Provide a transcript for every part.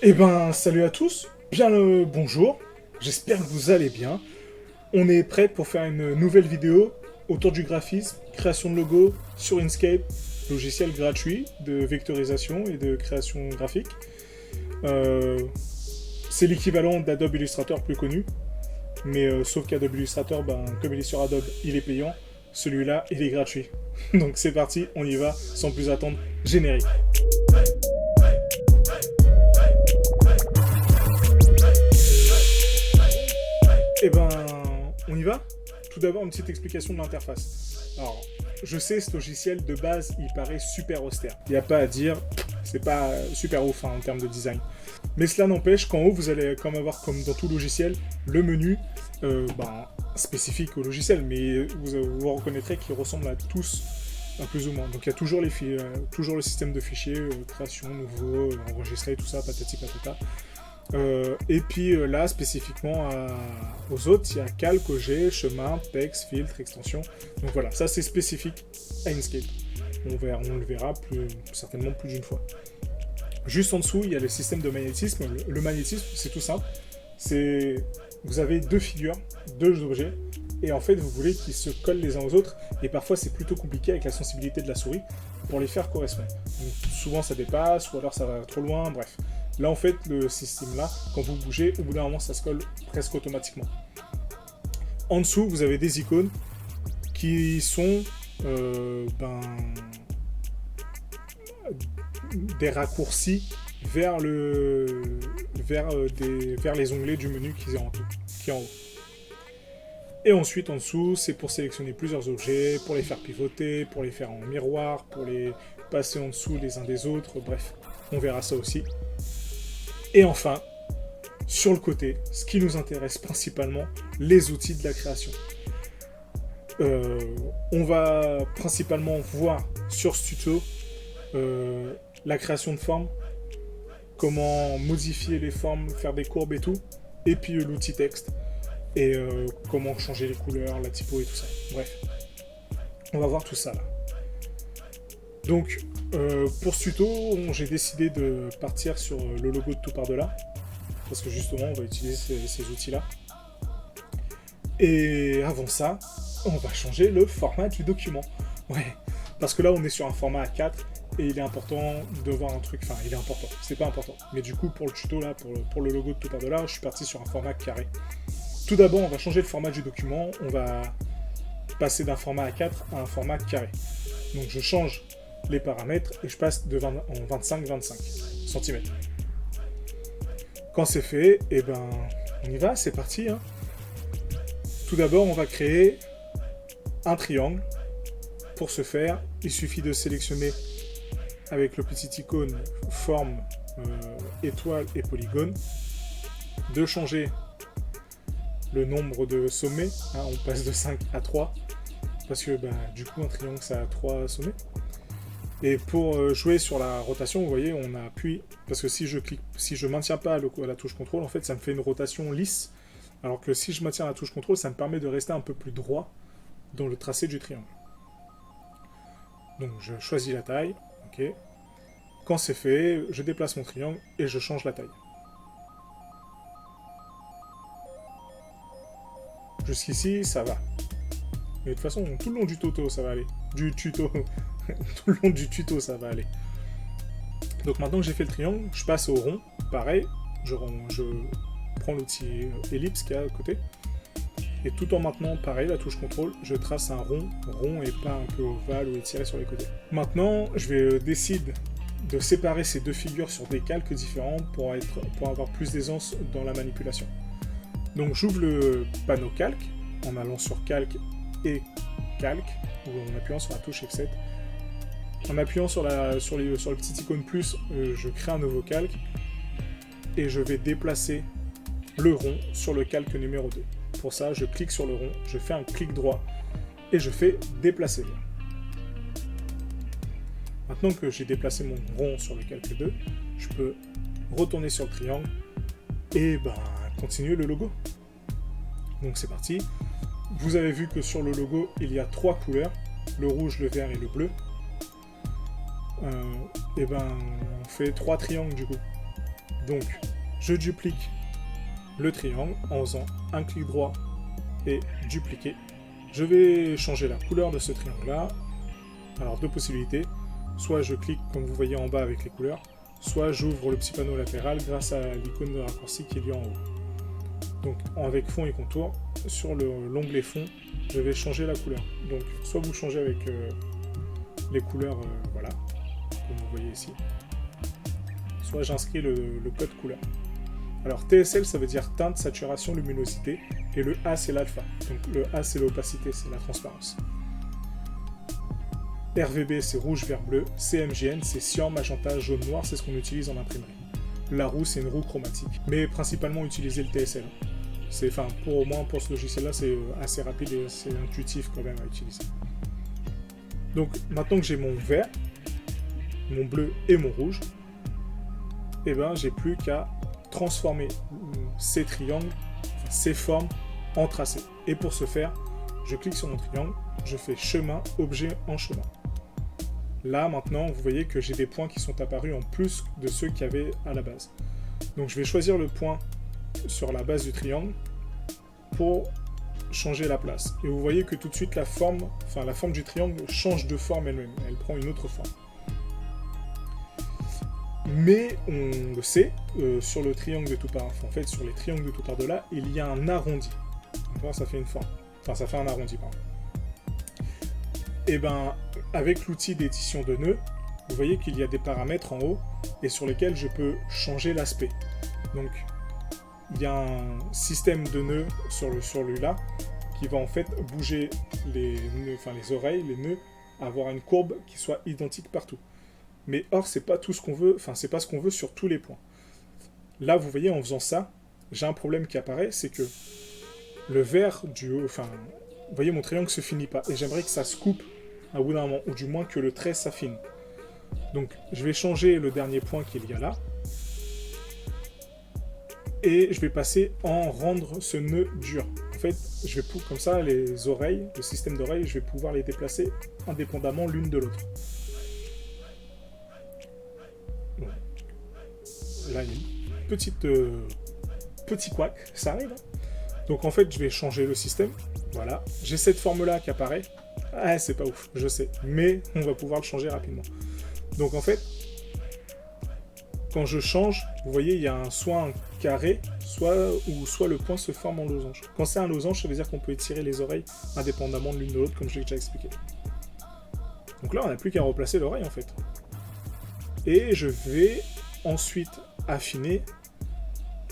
Eh ben, salut à tous, bien le bonjour, j'espère que vous allez bien. On est prêt pour faire une nouvelle vidéo autour du graphisme, création de logo sur Inkscape, logiciel gratuit de vectorisation et de création graphique. Euh, c'est l'équivalent d'Adobe Illustrator plus connu, mais sauf qu'Adobe Illustrator, ben, comme il est sur Adobe, il est payant. Celui-là, il est gratuit. Donc c'est parti, on y va, sans plus attendre, générique. Eh ben, on y va. Tout d'abord, une petite explication de l'interface. Alors, je sais, ce logiciel, de base, il paraît super austère. Il n'y a pas à dire, c'est pas super ouf en termes de design. Mais cela n'empêche qu'en haut, vous allez comme avoir, comme dans tout logiciel, le menu spécifique au logiciel, mais vous reconnaîtrez qu'ils ressemblent à tous, plus ou moins. Donc il y a toujours, toujours le système de fichiers, création, nouveau, enregistré, tout ça, patati patata. Et puis là, spécifiquement aux autres, il y a calque, OG, chemin, texte, filtre, extension. Donc voilà, ça c'est spécifique à Inkscape. On le verra certainement plus d'une fois. Juste en dessous, il y a le système de magnétisme. Le magnétisme, c'est tout simple. Vous avez deux figures, deux objets, et en fait, vous voulez qu'ils se collent les uns aux autres. Et parfois, c'est plutôt compliqué avec la sensibilité de la souris pour les faire correspondre. Donc, souvent, ça dépasse, ou alors ça va trop loin, bref. Là, en fait, le système-là, quand vous bougez, au bout d'un moment, ça se colle presque automatiquement. En dessous, vous avez des icônes qui sont des raccourcis vers les onglets du menu qui est en haut. Et ensuite, en dessous, c'est pour sélectionner plusieurs objets, pour les faire pivoter, pour les faire en miroir, pour les passer en dessous les uns des autres, bref, on verra ça aussi. Et enfin, sur le côté, ce qui nous intéresse principalement, les outils de la création. On va principalement voir sur ce tuto la création de formes, comment modifier les formes, faire des courbes et tout, et puis l'outil texte, et comment changer les couleurs, la typo et tout ça. Bref, on va voir tout ça là. Donc, pour ce tuto, j'ai décidé de partir sur le logo de Tout Par-Delà, parce que justement, on va utiliser ces outils-là. Et avant ça, on va changer le format du document. Ouais, parce que là, on est sur un format A4, et il est important de voir un truc, enfin, il est important, c'est pas important. Mais du coup, pour le tuto, là, pour le logo de Tout Par-Delà, je suis parti sur un format carré. Tout d'abord, on va changer le format du document, on va passer d'un format A4 à un format carré. Donc je change les paramètres et je passe en 25-25 cm. Quand c'est fait, et ben on y va, c'est parti. Hein. Tout d'abord, on va créer un triangle. Pour ce faire, il suffit de sélectionner avec le petit icône forme, étoile et polygone, de changer le nombre de sommets, hein, on passe de 5 à 3, parce que du coup un triangle ça a 3 sommets. Et pour jouer sur la rotation, vous voyez, on appuie, parce que si je maintiens pas la touche contrôle, en fait ça me fait une rotation lisse, alors que si je maintiens la touche contrôle, ça me permet de rester un peu plus droit dans le tracé du triangle. Donc je choisis la taille, ok. Quand c'est fait, je déplace mon triangle et je change la taille. Jusqu'ici, ça va. Mais de toute façon, tout le long du tuto, ça va aller. Tout le long du tuto, ça va aller. Donc maintenant que j'ai fait le triangle, je passe au rond. Pareil, je prends l'outil ellipse qui est à côté. Et tout en maintenant, pareil, la touche contrôle, je trace un rond et pas un peu ovale ou étiré sur les côtés. Maintenant, je vais décider de séparer ces deux figures sur des calques différents pour avoir plus d'aisance dans la manipulation. Donc j'ouvre le panneau calque en allant sur calque et calque ou en appuyant sur la touche F7. En appuyant sur le petit icône plus, je crée un nouveau calque et je vais déplacer le rond sur le calque numéro 2. Pour ça, je clique sur le rond, je fais un clic droit et je fais déplacer. Maintenant que j'ai déplacé mon rond sur le calque 2, je peux retourner sur le triangle et continuer le logo. Donc c'est parti. Vous avez vu que sur le logo, il y a 3 couleurs, le rouge, le vert et le bleu. On fait 3 triangles du coup. Donc, je duplique le triangle en faisant un clic droit et dupliquer. Je vais changer la couleur de ce triangle-là. Alors, deux possibilités. Soit je clique, comme vous voyez en bas avec les couleurs, soit j'ouvre le petit panneau latéral grâce à l'icône de raccourci qui est liée en haut. Donc, avec fond et contour, sur l'onglet fond, je vais changer la couleur. Donc, soit vous changez avec les couleurs, voilà, comme vous voyez ici, soit j'inscris le code couleur. Alors TSL, ça veut dire teinte, saturation, luminosité, et le A, c'est l'alpha. Donc le A, c'est l'opacité, c'est la transparence. RVB, c'est rouge, vert, bleu. CMGN, c'est cyan, magenta, jaune, noir, c'est ce qu'on utilise en imprimerie. La roue, c'est une roue chromatique, mais principalement utiliser le TSL. Au moins pour ce logiciel-là, c'est assez rapide et c'est intuitif quand même à utiliser. Donc maintenant que j'ai mon vert, mon bleu et mon rouge, et ben j'ai plus qu'à transformer ces triangles, ces formes en tracés. Et pour ce faire, je clique sur mon triangle, je fais chemin, objet en chemin. Là maintenant, vous voyez que j'ai des points qui sont apparus en plus de ceux qu'il y avait à la base. Donc je vais choisir le point sur la base du triangle pour changer la place. Et vous voyez que tout de suite la forme du triangle change de forme elle-même, elle prend une autre forme. Mais on le sait, sur le triangle de tout part, en fait sur les triangles de tout par de là, il y a un arrondi. Donc, ça fait une forme. Enfin, ça fait un arrondi, pardon. Et ben, avec l'outil d'édition de nœuds, vous voyez qu'il y a des paramètres en haut et sur lesquels je peux changer l'aspect. Donc, il y a un système de nœuds sur celui-là qui va en fait bouger les oreilles, les nœuds, avoir une courbe qui soit identique partout. Mais or, c'est pas tout ce qu'on veut, c'est pas ce qu'on veut sur tous les points. Là, vous voyez, en faisant ça, j'ai un problème qui apparaît, c'est que le vert du haut, vous voyez, mon triangle se finit pas. Et j'aimerais que ça se coupe à bout d'un moment, ou du moins que le trait s'affine. Donc, je vais changer le dernier point qu'il y a là. Et je vais passer en rendre ce nœud dur. En fait, je vais comme ça, les oreilles, le système d'oreilles, je vais pouvoir les déplacer indépendamment l'une de l'autre. Bon. Là, il y a une petit couac, ça arrive. Donc en fait, je vais changer le système. Voilà, j'ai cette forme-là qui apparaît. Ah, c'est pas ouf, je sais, mais on va pouvoir le changer rapidement. Donc en fait, quand je change, vous voyez, il y a soit un carré, soit le point se forme en losange. Quand c'est un losange, ça veut dire qu'on peut étirer les oreilles indépendamment de l'une de l'autre, comme je l'ai déjà expliqué. Donc là, on n'a plus qu'à replacer l'oreille en fait. Et je vais ensuite affiner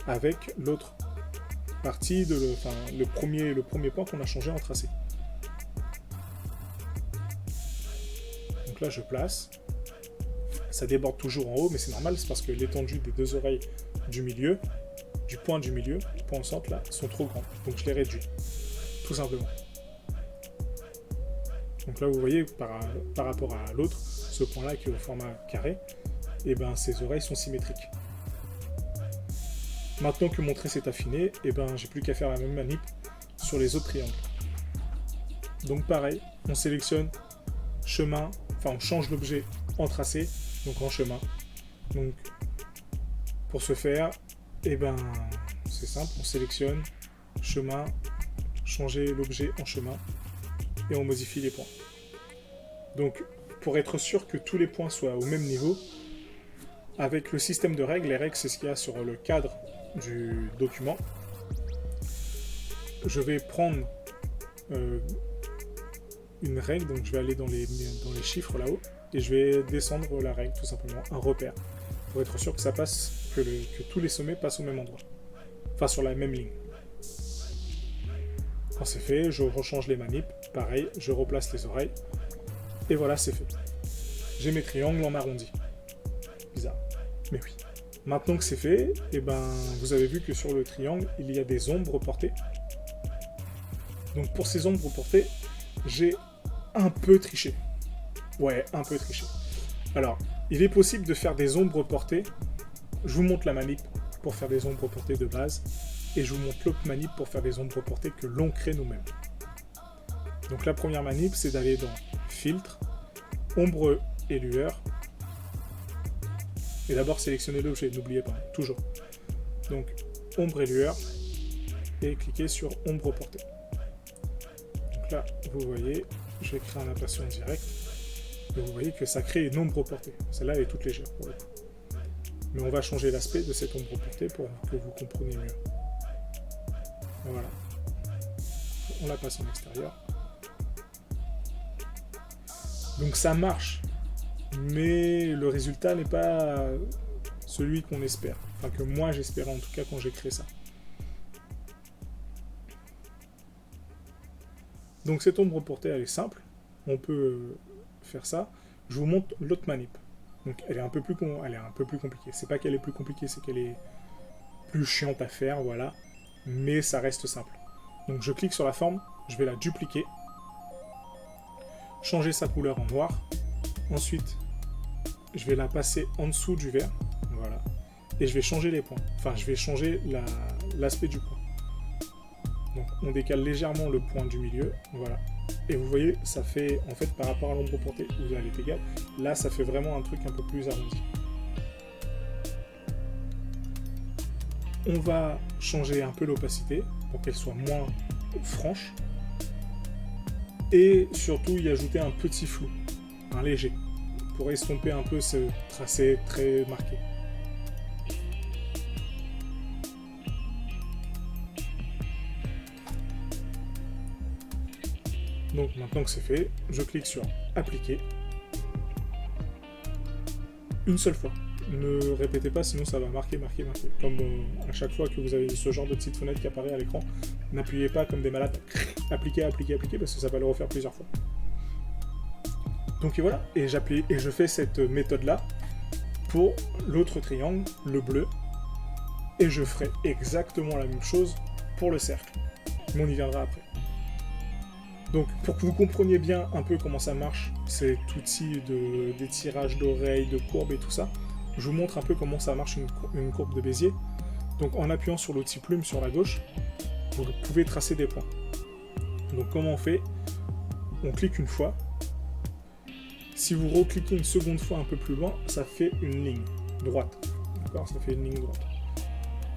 avec l'autre partie, le premier point qu'on a changé en tracé. Donc là, je place. Ça déborde toujours en haut, mais c'est normal, c'est parce que l'étendue des deux oreilles du milieu, du point au centre, là, sont trop grandes. Donc je les réduis, tout simplement. Donc là, vous voyez, par rapport à l'autre, ce point-là qui est au format carré, et ben ces oreilles sont symétriques. Maintenant que mon trait s'est affiné, et ben j'ai plus qu'à faire la même manip sur les autres triangles. Donc pareil, on sélectionne chemin, on change l'objet en tracé, donc en chemin. Donc pour ce faire, et ben c'est simple, on sélectionne chemin, changer l'objet en chemin, et on modifie les points. Donc pour être sûr que tous les points soient au même niveau, avec le système de règles, les règles c'est ce qu'il y a sur le cadre du document, je vais prendre une règle, donc je vais aller dans les chiffres là-haut, et je vais descendre la règle, tout simplement, un repère, pour être sûr que ça passe, que tous les sommets passent au même endroit, enfin sur la même ligne. Quand c'est fait, je rechange les manips, pareil, je replace les oreilles, et voilà, c'est fait. J'ai mes triangles en arrondi. Bizarre, mais oui. Maintenant que c'est fait, et ben, vous avez vu que sur le triangle, il y a des ombres portées. Donc pour ces ombres portées, j'ai un peu triché. Ouais, un peu triché. Alors, il est possible de faire des ombres portées. Je vous montre la manip pour faire des ombres portées de base. Et je vous montre l'autre manip pour faire des ombres portées que l'on crée nous-mêmes. Donc la première manip, c'est d'aller dans Filtre, Ombre et Lueur. Et d'abord sélectionnez l'objet, n'oubliez pas, toujours. Donc ombre et lueur, et cliquez sur ombre portée. Donc là, vous voyez, je vais créer un aperçu en direct, et vous voyez que ça crée une ombre portée. Celle-là, elle est toute légère pour le coup. Mais on va changer l'aspect de cette ombre portée pour que vous compreniez mieux. Voilà. On la passe en extérieur. Donc ça marche, mais le résultat n'est pas celui qu'on espère. Enfin, que moi j'espérais en tout cas quand j'ai créé ça. Donc cette ombre portée, elle est simple. On peut faire ça. Je vous montre l'autre manip. Donc elle est un peu plus compliquée. C'est pas qu'elle est plus compliquée, c'est qu'elle est plus chiante à faire, voilà. Mais ça reste simple. Donc je clique sur la forme, je vais la dupliquer. Changer sa couleur en noir. Ensuite, je vais la passer en dessous du vert. Voilà. Et je vais changer les points. Enfin, je vais changer l'aspect du point. Donc on décale légèrement le point du milieu. Voilà. Et vous voyez, ça fait, en fait, par rapport à l'ombre portée, où elle est égale, là, ça fait vraiment un truc un peu plus arrondi. On va changer un peu l'opacité, pour qu'elle soit moins franche. Et surtout, y ajouter un petit flou, un léger, pour estomper un peu ce tracé très marqué. Donc maintenant que c'est fait, je clique sur appliquer. Une seule fois. Ne répétez pas, sinon ça va marquer. Comme à chaque fois que vous avez ce genre de petite fenêtre qui apparaît à l'écran, n'appuyez pas comme des malades. Appliquer, parce que ça va le refaire plusieurs fois. Donc et voilà, et j'appuie et je fais cette méthode-là pour l'autre triangle, le bleu, et je ferai exactement la même chose pour le cercle. Mais on y viendra après. Donc, pour que vous compreniez bien un peu comment ça marche, cet outil d'étirage d'oreilles, de courbes et tout ça, je vous montre un peu comment ça marche une courbe de Bézier. Donc, en appuyant sur l'outil plume sur la gauche, vous pouvez tracer des points. Donc, comment on fait? On clique une fois. Si vous recliquez une seconde fois un peu plus loin, ça fait une ligne droite. D'accord? Ça fait une ligne droite.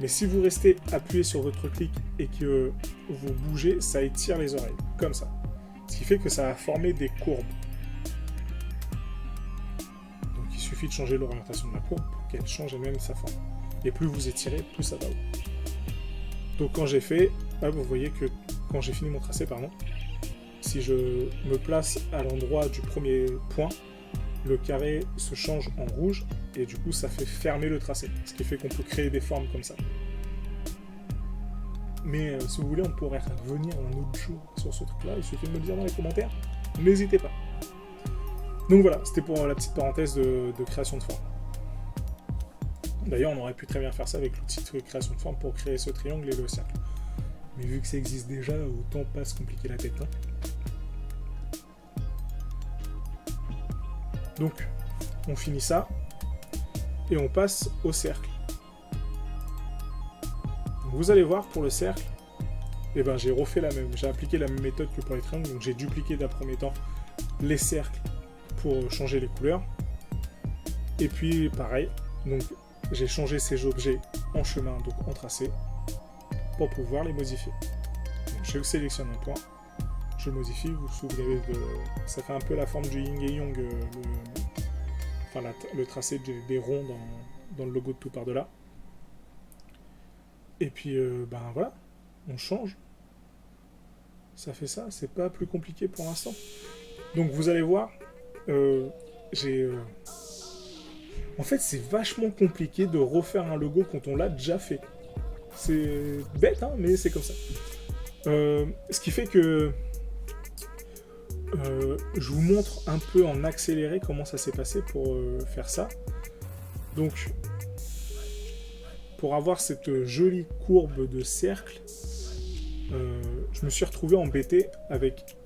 Mais si vous restez appuyé sur votre clic et que vous bougez, ça étire les oreilles, comme ça. Ce qui fait que ça va former des courbes. Donc il suffit de changer l'orientation de la courbe pour qu'elle change elle-même sa forme. Et plus vous étirez, plus ça va haut. Donc quand j'ai fait, vous voyez que quand j'ai fini mon tracé, si je me place à l'endroit du premier point, le carré se change en rouge et du coup ça fait fermer le tracé, ce qui fait qu'on peut créer des formes comme ça. Mais si vous voulez, on pourrait revenir un autre jour sur ce truc là, il suffit de me le dire dans les commentaires, n'hésitez pas. Donc voilà, c'était pour la petite parenthèse de création de forme. D'ailleurs on aurait pu très bien faire ça avec l'outil de création de forme pour créer ce triangle et le cercle. Mais vu que ça existe déjà, autant pas se compliquer la tête. Donc, on finit ça, et on passe au cercle. Donc, vous allez voir, pour le cercle, j'ai refait j'ai appliqué la même méthode que pour les triangles, donc j'ai dupliqué d'un premier temps les cercles pour changer les couleurs. Et puis, pareil, donc j'ai changé ces objets en chemin, donc en tracé, pour pouvoir les modifier. Donc, je sélectionne un point. Je modifie, vous vous souvenez ça fait un peu la forme du yin et yang, le tracé des ronds dans le logo de Tout Par-Delà. Et puis, voilà, on change. Ça fait ça, c'est pas plus compliqué pour l'instant. Donc vous allez voir, en fait, c'est vachement compliqué de refaire un logo quand on l'a déjà fait. C'est bête, mais c'est comme ça. Ce qui fait que je vous montre un peu en accéléré comment ça s'est passé pour faire ça. Donc, pour avoir cette jolie courbe de cercle, je me suis retrouvé embêté avec...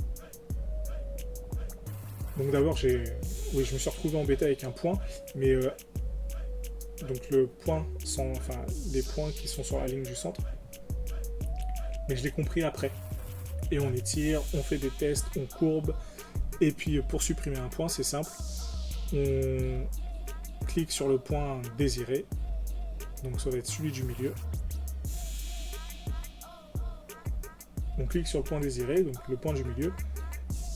Donc d'abord, je me suis retrouvé embêté avec un point, mais donc les points qui sont sur la ligne du centre. Mais je l'ai compris après. Et on étire, on fait des tests, on courbe, et puis pour supprimer un point, c'est simple. On clique sur le point désiré, donc ça va être celui du milieu. On clique sur le point désiré, donc le point du milieu,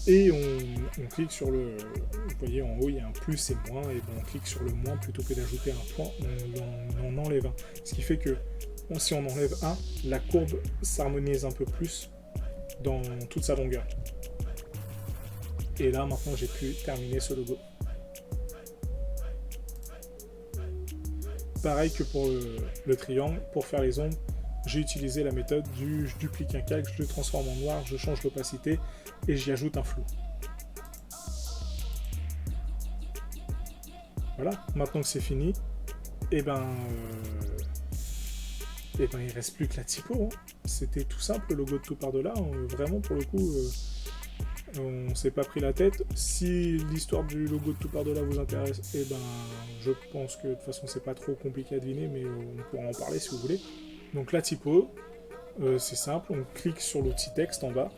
et on clique sur le... Vous voyez en haut, il y a un plus et moins, et ben on clique sur le moins plutôt que d'ajouter un point, on en enlève un. Ce qui fait que si on enlève un, la courbe s'harmonise un peu plus dans toute sa longueur. Et là, maintenant, j'ai pu terminer ce logo. Pareil que pour le triangle, pour faire les ombres, j'ai utilisé la méthode du je duplique un calque, je le transforme en noir, je change l'opacité et j'y ajoute un flou. Voilà, maintenant que c'est fini, et ben il reste plus que la typo. Hein. C'était tout simple, le logo de Tout Par-Delà. Vraiment, pour le coup, on s'est pas pris la tête. Si l'histoire du logo de Tout Par-Delà vous intéresse, et ben je pense que de toute façon c'est pas trop compliqué à deviner, mais on pourra en parler si vous voulez. Donc la typo, c'est simple, on clique sur l'outil texte en bas.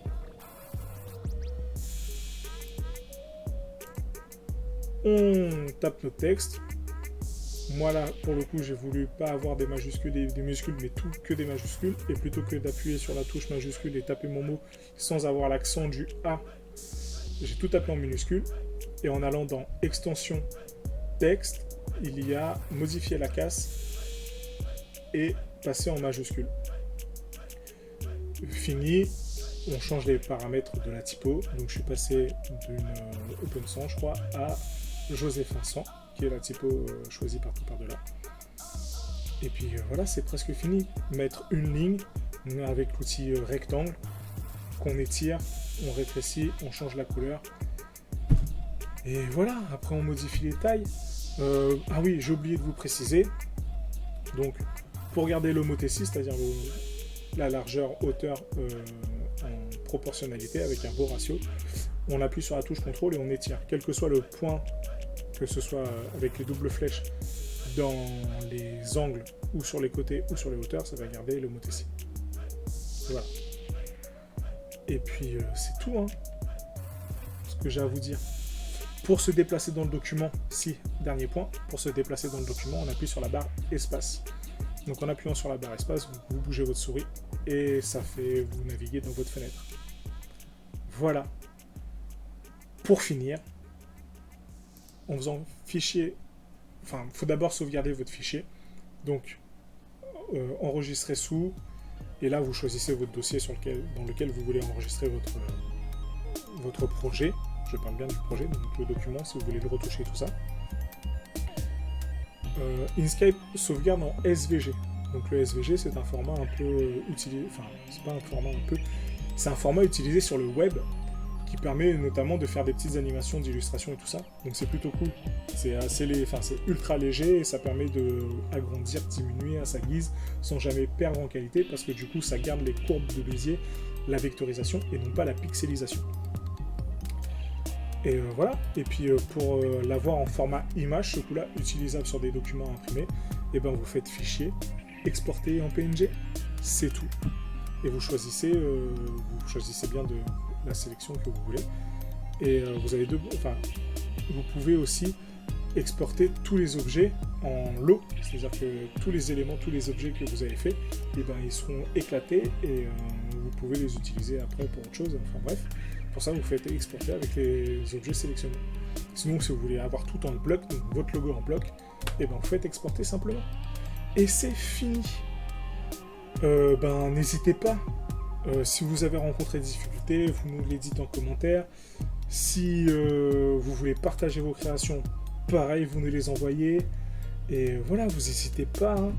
On tape notre texte. Moi là, pour le coup, j'ai voulu pas avoir des majuscules et des minuscules, mais tout que des majuscules. Et plutôt que d'appuyer sur la touche majuscule et taper mon mot sans avoir l'accent du A, j'ai tout tapé en minuscule. Et en allant dans extension texte, il y a modifier la casse et passer en majuscule. Fini, on change les paramètres de la typo. Donc je suis passé d'une Open 100, je crois, à Joséphin 100, qui est la typo choisie par Tout Par-Delà. Et puis voilà, c'est presque fini. Mettre une ligne avec l'outil rectangle qu'on étire, on rétrécit, on change la couleur. Et voilà, après on modifie les tailles. Ah oui, j'ai oublié de vous préciser. Donc, pour garder l'homothétie, c'est-à-dire la largeur hauteur en proportionnalité avec un beau ratio, on appuie sur la touche contrôle et on étire. Quel que soit le point, que ce soit avec les doubles flèches dans les angles ou sur les côtés ou sur les hauteurs, ça va garder l'homothétie. Voilà. Et puis c'est tout, hein, ce que j'ai à vous dire. Pour se déplacer dans le document, dernier point, pour se déplacer dans le document, on appuie sur la barre espace. Donc en appuyant sur la barre espace, vous bougez votre souris et ça fait vous naviguer dans votre fenêtre. Voilà. Pour finir, en faisant fichier, enfin, il faut d'abord sauvegarder votre fichier. Donc, enregistrer sous, et là vous choisissez votre dossier dans lequel vous voulez enregistrer votre projet. Je parle bien du projet, donc le document, si vous voulez le retoucher, tout ça. Inkscape sauvegarde en SVG. Donc le SVG, c'est un format un peu utilisé, enfin, c'est pas un format un peu, c'est un format utilisé sur le web qui permet notamment de faire des petites animations d'illustration et tout ça. Donc c'est plutôt cool. C'est ultra léger et ça permet de agrandir, diminuer à sa guise sans jamais perdre en qualité parce que du coup ça garde les courbes de Bézier, la vectorisation et non pas la pixelisation. Et voilà, et puis pour l'avoir en format image, ce coup-là, utilisable sur des documents imprimés, et ben vous faites fichier, exporter en PNG, c'est tout. Et vous choisissez bien de la sélection que vous voulez. Et vous avez vous pouvez aussi exporter tous les objets en lot, c'est-à-dire que tous les éléments, tous les objets que vous avez faits, et ben ils seront éclatés et vous pouvez les utiliser après pour autre chose, enfin bref. Pour ça, vous faites exporter avec les objets sélectionnés. Sinon, si vous voulez avoir tout en bloc, donc votre logo en bloc, et ben vous faites exporter simplement. Et c'est fini. N'hésitez pas. Si vous avez rencontré des difficultés, vous nous les dites en commentaire. Si vous voulez partager vos créations, pareil, vous nous les envoyez. Et voilà, vous n'hésitez pas. Hein.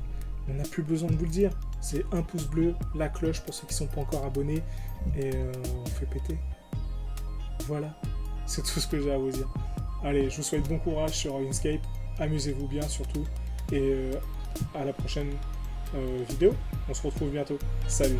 On n'a plus besoin de vous le dire. C'est un pouce bleu, la cloche pour ceux qui ne sont pas encore abonnés. Et on fait péter. Voilà, c'est tout ce que j'ai à vous dire. Allez, je vous souhaite bon courage sur Inkscape, amusez-vous bien surtout, et à la prochaine vidéo. On se retrouve bientôt. Salut!